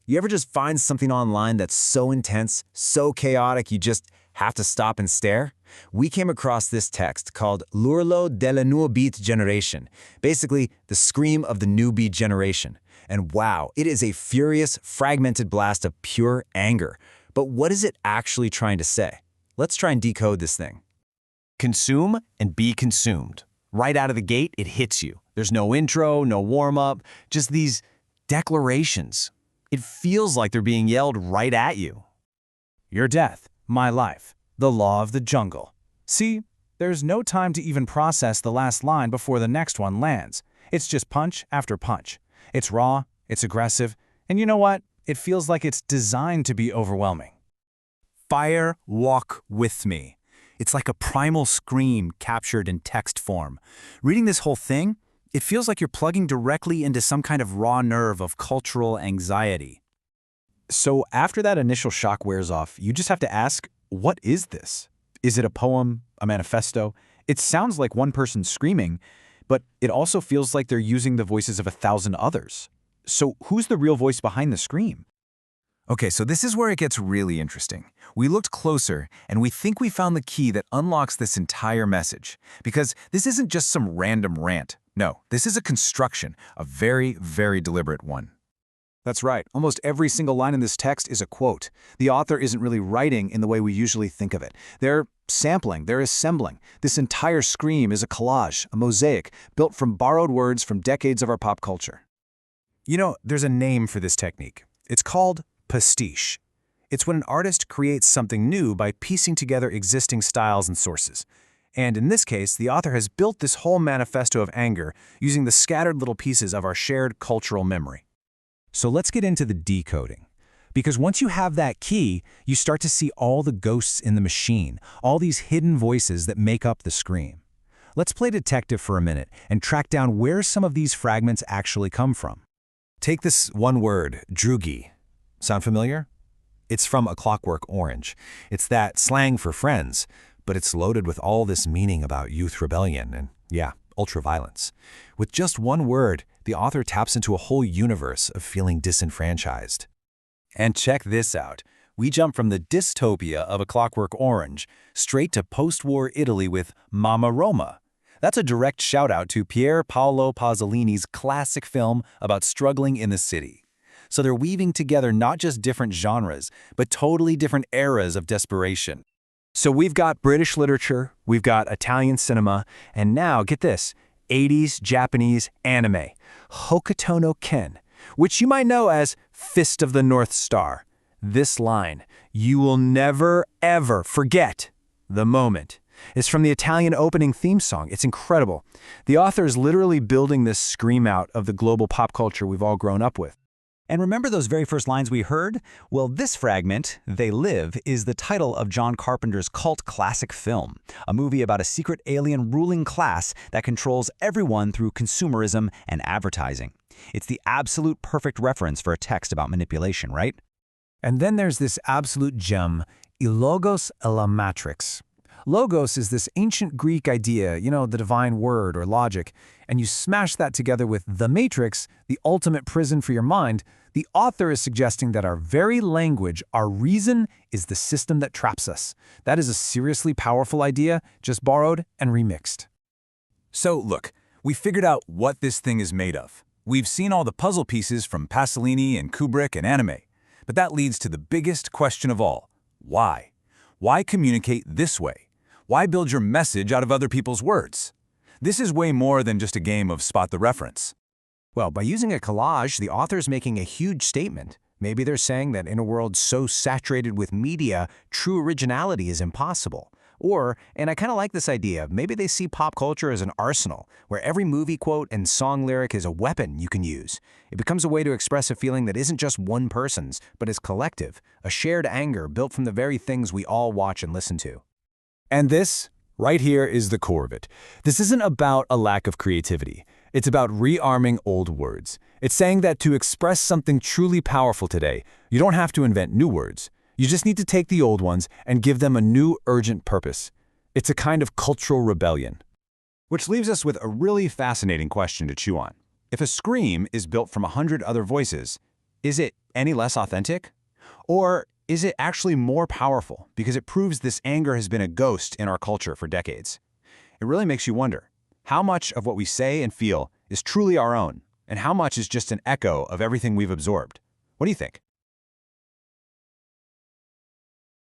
You ever just find something online that's so intense, so chaotic, you just have to stop and stare? We came across this text called L'Urlo della Nuova Beat Generation, basically the scream of the new beat generation. And wow, it is a furious, fragmented blast of pure anger. But what is it actually trying to say? Let's try and decode this thing. Consume and be consumed. Right out of the gate, it hits you. There's no intro, no warm-up, just these declarations. It feels like they're being yelled right at you. Your death, my life, the law of the jungle. See, there's no time to even process the last line before the next one lands. It's just punch after punch. It's raw, it's aggressive, and you know what? It feels like it's designed to be overwhelming. Fire, walk with me. It's like a primal scream captured in text form. Reading this whole thing, it feels like you're plugging directly into some kind of raw nerve of cultural anxiety. So after that initial shock wears off, you just have to ask, what is this? Is it a poem, a manifesto? It sounds like one person screaming, but it also feels like they're using the voices of 1,000 others. So who's the real voice behind the scream? Okay, so this is where it gets really interesting. We looked closer, and we think we found the key that unlocks this entire message. Because this isn't just some random rant. No, this is a construction, a very, very deliberate one. That's right. Almost every single line in this text is a quote. The author isn't really writing in the way we usually think of it. They're sampling, they're assembling. This entire scream is a collage, a mosaic, built from borrowed words from decades of our pop culture. You know, there's a name for this technique. It's called pastiche. It's when an artist creates something new by piecing together existing styles and sources. And in this case, the author has built this whole manifesto of anger using the scattered little pieces of our shared cultural memory. So let's get into the decoding. Because once you have that key, you start to see all the ghosts in the machine, all these hidden voices that make up the scream. Let's play detective for a minute and track down where some of these fragments actually come from. Take this one word, droogie. Sound familiar? It's from A Clockwork Orange. It's that slang for friends, but it's loaded with all this meaning about youth rebellion and, yeah, ultraviolence. With just one word, the author taps into a whole universe of feeling disenfranchised. And check this out. We jump from the dystopia of A Clockwork Orange straight to post-war Italy with Mamma Roma. That's a direct shout-out to Pier Paolo Pasolini's classic film about struggling in the city. So they're weaving together not just different genres, but totally different eras of desperation. So we've got British literature, we've got Italian cinema, and now, get this, 80s Japanese anime, Hokuto no Ken, which you might know as Fist of the North Star. This line, "You will never, ever forget the moment," is from the Italian opening theme song. It's incredible. The author is literally building this scream out of the global pop culture we've all grown up with. And remember those very first lines we heard? Well, this fragment, They Live, is the title of John Carpenter's cult classic film, a movie about a secret alien ruling class that controls everyone through consumerism and advertising. It's the absolute perfect reference for a text about manipulation, right? And then there's this absolute gem, Logos la Matrix. Logos is this ancient Greek idea, you know, the divine word or logic, and you smash that together with the Matrix, the ultimate prison for your mind. The author is suggesting that our very language, our reason, is the system that traps us. That is a seriously powerful idea, just borrowed and remixed. So look, we figured out what this thing is made of. We've seen all the puzzle pieces from Pasolini and Kubrick and anime. But that leads to the biggest question of all. Why? Why communicate this way? Why build your message out of other people's words? This is way more than just a game of spot the reference. Well, by using a collage, the author's making a huge statement. Maybe they're saying that in a world so saturated with media, true originality is impossible. Or, and I kind of like this idea, maybe they see pop culture as an arsenal, where every movie quote and song lyric is a weapon you can use. It becomes a way to express a feeling that isn't just one person's, but is collective, a shared anger built from the very things we all watch and listen to. And this, right here, is the core of it. This isn't about a lack of creativity. It's about rearming old words. It's saying that to express something truly powerful today, you don't have to invent new words. You just need to take the old ones and give them a new, urgent purpose. It's a kind of cultural rebellion. Which leaves us with a really fascinating question to chew on. If a scream is built from 100 other voices, Is it any less authentic? Or is it actually more powerful because it proves this anger has been a ghost in our culture for decades? It really makes you wonder, how much of what we say and feel is truly our own, and how much is just an echo of everything we've absorbed? What do you think?